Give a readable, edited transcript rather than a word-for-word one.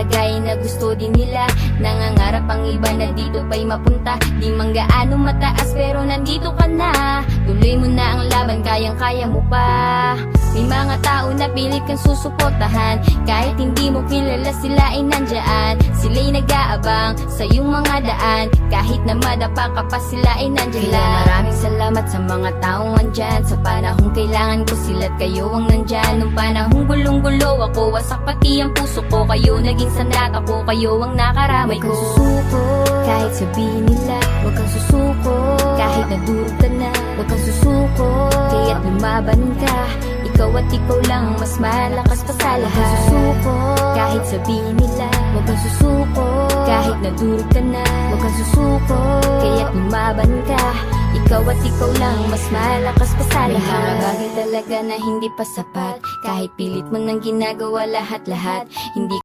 palagay na gusto din nila. Nangangarap ang iba na dito pa'y mapunta. Di man gaano mataas pero nandito ka na. Tuloy mo na ang laban, kayang-kaya mo pa. May mga tao na pilit kang susuportahan, kahit hindi mo kilala sila ay nandyan. Sila'y nag-aabang sa iyong mga daan, kahit na madapa ka pa sila ay nandyan lang. Kaya maraming salamat sa mga taong andyan. Sa panahong kailangan ko sila't kayo ang nandyan. Nung panahong gulong-gulo ako, wasak pati ang puso ko. Kayo naging sandat ako, kayo ang nakaramay ko. Huwag kang susuko, kahit sabihin nila. Huwag kang susuko, kahit nadurog ka na. Huwag kang susuko, kaya't lumaban ka. Ikaw at ikaw lang ang mas malakas pa sa lahat. Huwag kang susuko, kahit sabihin nila. Huwag kang susuko, kahit nadurog ka na. Huwag kang susuko, kaya't lumaban ka. Ikaw at ikaw lang ang mas malakas pa sa lahat. May mga bagay talaga na hindi pa sapat, kahit pilit mo nang ginagawa lahat-lahat. Hindi